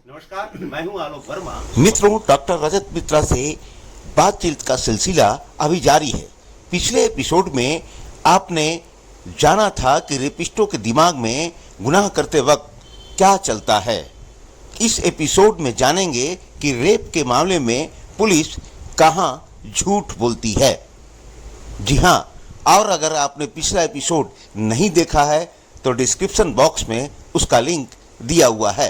नमस्कार, मैं हूं आलोक वर्मा। मित्रों, डॉक्टर रजत मित्रा से बातचीत का सिलसिला अभी जारी है। पिछले एपिसोड में आपने जाना था कि रेपिस्टों के दिमाग में गुनाह करते वक्त क्या चलता है। इस एपिसोड में जानेंगे कि रेप के मामले में पुलिस कहाँ झूठ बोलती है। जी हाँ, और अगर आपने पिछला एपिसोड नहीं देखा है तो डिस्क्रिप्शन बॉक्स में उसका लिंक दिया हुआ है।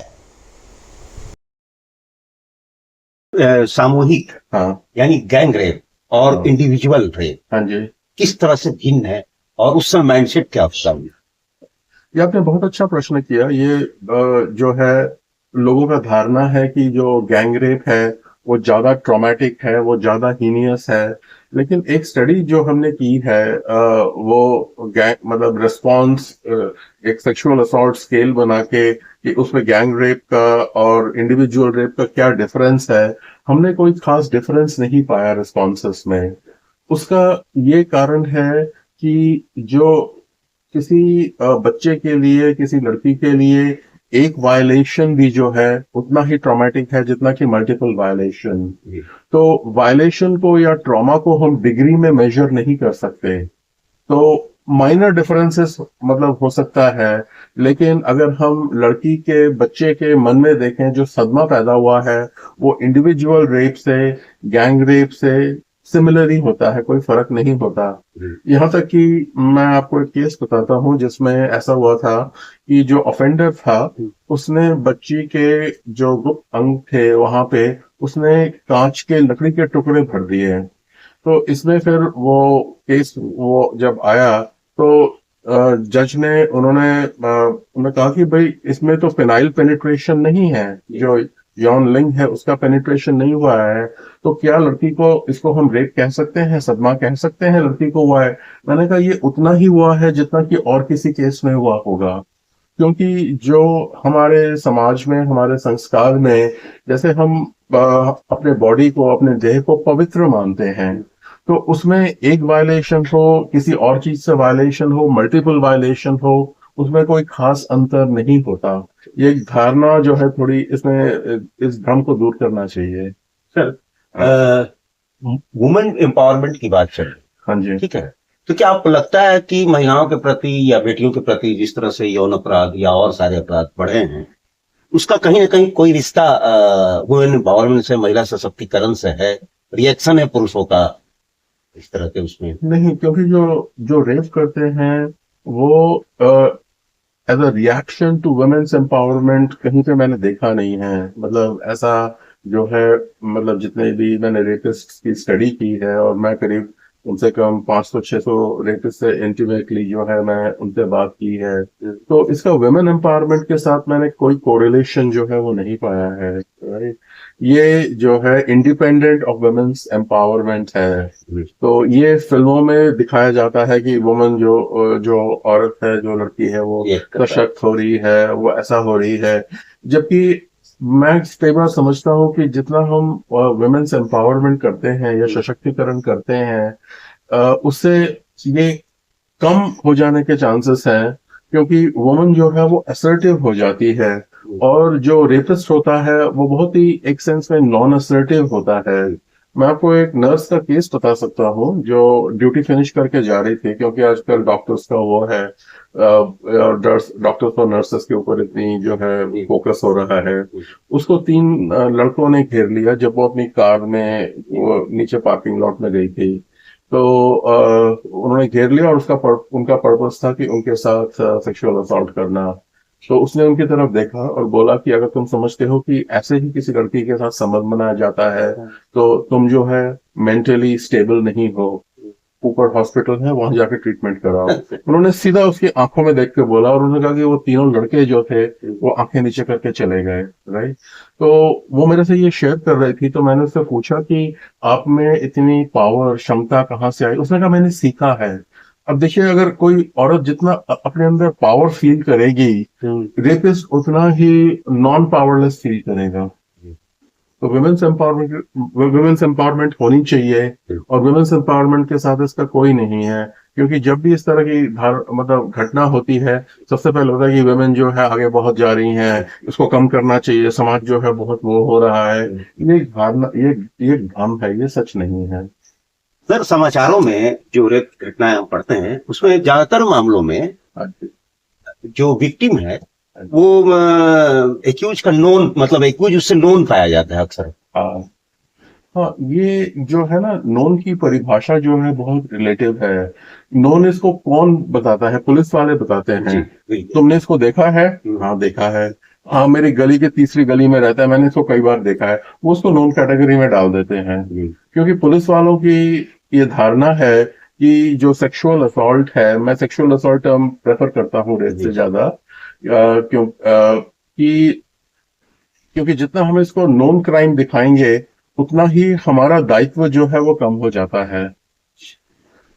सामूहिक हाँ यानी गैंग रेप और हाँ इंडिविजुअल रेप हाँ जी, किस तरह से भिन्न है और उस समय माइंडसेट क्या होता है? ये आपने बहुत अच्छा प्रश्न किया। ये जो है, लोगों का धारणा है कि जो गैंग रेप है वो ज्यादा ट्रॉमेटिक है, वो ज्यादा हीनियस है। लेकिन एक स्टडी जो हमने की है, वो गैंग मतलब रिस्पॉन्स, एक सेक्सुअल असॉल्ट स्केल बना के कि उसमें गैंग रेप का और इंडिविजुअल रेप का क्या डिफरेंस है। हमने कोई खास डिफरेंस नहीं पाया रिस्पॉन्सेस में। उसका ये कारण है कि जो किसी बच्चे के लिए, किसी लड़की के लिए एक वायलेशन भी जो है उतना ही ट्रॉमेटिक है जितना कि मल्टीपल वायलेशन। तो वायलेशन को या ट्रॉमा को हम डिग्री में मेजर नहीं कर सकते। तो माइनर डिफरेंसेस मतलब हो सकता है, लेकिन अगर हम लड़की के बच्चे के मन में देखें, जो सदमा पैदा हुआ है वो इंडिविजुअल रेप से, गैंग रेप से सिमिलर ही होता है, कोई फर्क नहीं होता। यहाँ तक कि मैं आपको एक केस बताता हूँ जिसमें ऐसा हुआ था कि जो ऑफेंडर था उसने बच्ची के जो गुप्त अंग थे वहां पे उसने कांच के लकड़ी के टुकड़े भर दिए। तो इसमें फिर वो केस वो जब आया तो जज ने उन्होंने कहा कि भाई इसमें तो फिनाइल पेनिट्रेशन नहीं है, जो यौन लिंग है उसका पेनिट्रेशन नहीं हुआ है, तो क्या लड़की को इसको हम रेप कह सकते हैं, सदमा कह सकते हैं लड़की को हुआ है? मैंने कहा ये उतना ही हुआ है जितना कि और किसी केस में हुआ होगा। क्योंकि जो हमारे समाज में, हमारे संस्कार में, जैसे हम अपने बॉडी को, अपने देह को पवित्र मानते हैं, तो उसमें एक वायलेशन हो, किसी और चीज से वायलेशन हो, मल्टीपल वायलेशन हो, उसमें कोई खास अंतर नहीं होता। ये एक धारणा जो है थोड़ी इसमें, इस भ्रम को दूर करना चाहिए। सर, वुमेन एम्पावरमेंट की बात चल रही हाँ जी। है, ठीक है। तो क्या आपको लगता है कि महिलाओं के प्रति या बेटियों के प्रति जिस तरह से यौन अपराध या और सारे अपराध बढ़े हैं, उसका कहीं ना कहीं कोई रिश्ता वुमेन एम्पावरमेंट से, महिला सशक्तिकरण से है? रिएक्शन है पुरुषों का इस तरह के उसमें? नहीं, क्योंकि जो जो रेप करते हैं वो as a reaction to women's empowerment कहीं पे मैंने देखा नहीं है। मतलब ऐसा जो है, मतलब जितने भी मैंने रेपिस्ट की स्टडी की है, और मैं करीब कम से कम 500-600 रेपिस्ट से इंटीमेटली जो है मैं उनसे बात की है, तो इसका वुमेन एम्पावरमेंट के साथ मैंने कोई कोरिलेशन जो है वो नहीं पाया है। राइट, ये जो है इंडिपेंडेंट ऑफ वुमेन्स एम्पावरमेंट है। तो ये फिल्मों में दिखाया जाता है कि वुमन जो जो औरत है, जो लड़की है, वो सशक्त हो रही है, वो ऐसा हो रही है। जबकि मैं कई बार समझता हूँ कि जितना हम वुमेन्स एम्पावरमेंट करते हैं या सशक्तिकरण करते हैं, उससे ये कम हो जाने के चांसेस हैं, क्योंकि वुमन जो है वो असर्टिव हो जाती है, और जो रेपिस्ट होता है वो बहुत ही एक सेंस में नॉन असर्टिव होता है। मैं आपको एक नर्स का केस बता सकता हूँ जो ड्यूटी फिनिश करके जा रही थी, क्योंकि आजकल डॉक्टर्स का वो है, डॉक्टर्स और नर्सेस के ऊपर इतनी जो है फोकस हो रहा है। उसको 3 लड़कों ने घेर लिया जब वो अपनी कार में वो नीचे पार्किंग लॉट में गई थी। तो उन्होंने घेर लिया और उनका पर्पस था कि उनके साथ सेक्सुअल असॉल्ट करना। तो उसने उनकी तरफ देखा और बोला कि अगर तुम समझते हो कि ऐसे ही किसी लड़की के साथ संबंध बनाया जाता है तो तुम जो है मेंटली स्टेबल नहीं हो, ऊपर हॉस्पिटल है, वहां जाके ट्रीटमेंट कराओ। उन्होंने सीधा उसकी आंखों में देख के बोला, और उन्होंने कहा कि वो तीनों लड़के जो थे वो आंखें नीचे करके चले गए। राइट, तो वो मेरे से ये शेयर कर रही थी, तो मैंने उससे पूछा कि आप में इतनी पावर, क्षमता कहाँ से आई? उसने कहा मैंने सीखा है। अब देखिए, अगर कोई औरत जितना अपने अंदर पावर फील करेगी, रेपिस्ट उतना ही नॉन पावरलेस फील करेगा। तो वुमेन्स एम्पावरमेंट होनी चाहिए, और वुमेन्स एम्पावरमेंट के साथ इसका कोई नहीं है क्योंकि जब भी इस तरह की मतलब घटना होती है, सबसे पहले होता है कि वुमेन जो है आगे बहुत जा रही हैं, इसको कम करना चाहिए, समाज जो है बहुत वो हो रहा है। ये धारणा, ये भ्रम है, ये सच नहीं है। सर, समाचारों में जो रेप घटनाएं हम पढ़ते हैं उसमें ज्यादातर मामलों में जो विक्टिम है वो एक्यूज का नोन, मतलब एक्यूज उससे नोन पाया जाता है अक्सर। हाँ हाँ, ये जो है ना, नोन की परिभाषा जो है बहुत रिलेटिव है। नोन इसको कौन बताता है? पुलिस वाले बताते जी, हैं। बिल्कुल। तुमने इसको देखा है? हाँ, देखा है। हाँ, मेरी गली के तीसरी गली में रहता है, मैंने इसको कई बार देखा है। वो उसको नोन कैटेगरी में डाल देते हैं, क्योंकि पुलिस वालों की ये धारणा है कि जो सेक्सुअल असॉल्ट है, मैं सेक्सुअल असॉल्ट टर्म प्रेफर करता हूँ रेप से ज्यादा, क्योंकि जितना हम इसको नोन क्राइम दिखाएंगे उतना ही हमारा दायित्व जो है वो कम हो जाता है।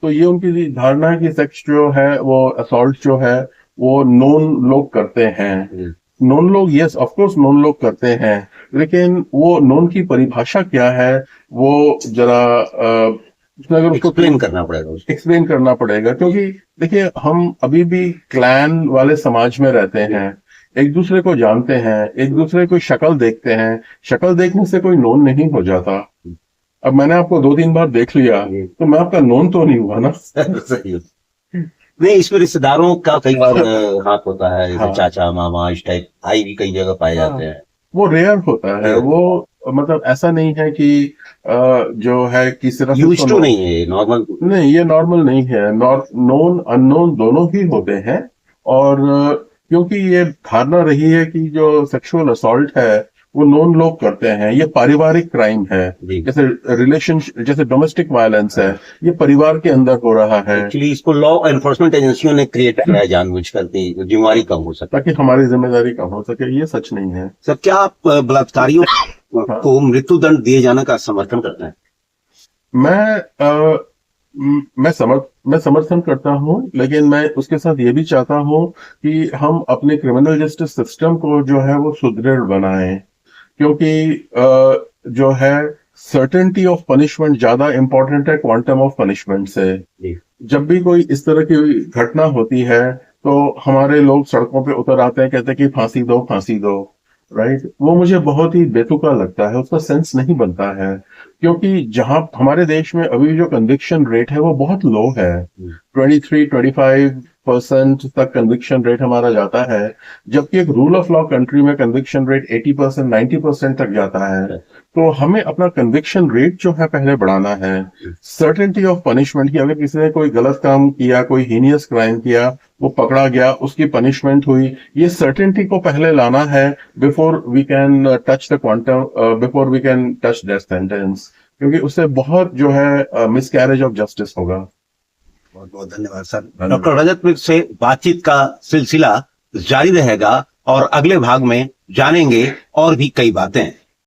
तो ये उनकी धारणा है कि सेक्स जो है, वो असॉल्ट जो है, वो नोन लोग करते हैं। नोन लोग, यस ऑफ कोर्स नोन लोग करते हैं, लेकिन वो नोन की परिभाषा क्या है वो जरा उसमें अगर उसको एक्सप्लेन करना पड़ेगा उसको। एक्सप्लेन करना पड़ेगा, क्योंकि देखिए हम अभी भी क्लैन वाले समाज में रहते हैं, एक दूसरे को जानते हैं, एक दूसरे को शक्ल देखते हैं। शक्ल देखने से कोई नोन नहीं हो जाता। अब मैंने आपको 2-3 बार देख लिया तो मैं आपका नोन तो नहीं हुआ ना। सही। नहीं, इसमें रिश्तेदारों का कई बार हाथ होता है, जैसे हाँ। चाचा मामा इस टाइप भाई भी कई जगह पाए जाते हैं। वो रेयर होता है, वो मतलब ऐसा नहीं है कि जो है कि सिर्फ यूज टू नहीं है, नॉर्मल नहीं, ये नॉर्मल नहीं है। नोन अननोन दोनों ही होते हैं। और क्योंकि ये धारणा रही है कि जो सेक्सुअल असॉल्ट है वो नोन लोग करते हैं, ये पारिवारिक क्राइम है, जैसे जैसे डोमेस्टिक वायलेंस है, ये परिवार के अंदर हो रहा है। एक्चुअली इसको लॉ एनफोर्समेंट एजेंसियों ने क्रिएट किया है जानबूझकर, जिम्मेवारी कम हो सके, ताकि हमारी जिम्मेदारी कम हो सके। ये सच नहीं है। सर, क्या आप बलात्कारियों को मृत्युदंड दिए जाने का समर्थन करते हैं? मैं समर्थन करता हूं, लेकिन मैं उसके साथ ये भी चाहता हूं कि हम अपने क्रिमिनल जस्टिस सिस्टम को जो है वो सुदृढ़ बनाएं, क्योंकि जो है सर्टेनिटी ऑफ पनिशमेंट ज्यादा इंपॉर्टेंट है क्वांटम ऑफ पनिशमेंट से। जब भी कोई इस तरह की घटना होती है तो हमारे लोग सड़कों पे उतर आते हैं, कहते हैं कि फांसी दो, फांसी दो, राइट। वो मुझे बहुत ही बेतुका लगता है, उसका सेंस नहीं बनता है, क्योंकि जहां हमारे देश में अभी जो कन्विक्शन रेट है वो बहुत लो है, 23-25% तक कन्विक्शन रेट हमारा जाता है, जबकि एक रूल ऑफ लॉ कंट्री में कन्विक्शन रेट 80%, 90% तक जाता है। तो हमें अपना कन्विक्शन रेट जो है पहले बढ़ाना है। सर्टेनिटी ऑफ पनिशमेंट की, अगर किसी ने कोई गलत काम किया, कोई हीनियस क्राइम किया, वो पकड़ा गया, उसकी पनिशमेंट हुई, ये सर्टेनिटी को पहले लाना है before we can touch the quantum, before we can touch death sentence, क्योंकि उससे बहुत जो है मिसकैरेज ऑफ जस्टिस होगा। बहुत बहुत धन्यवाद सर। डॉक्टर रजत मिश्र से बातचीत का सिलसिला जारी रहेगा और अगले भाग में जानेंगे और भी कई बातें।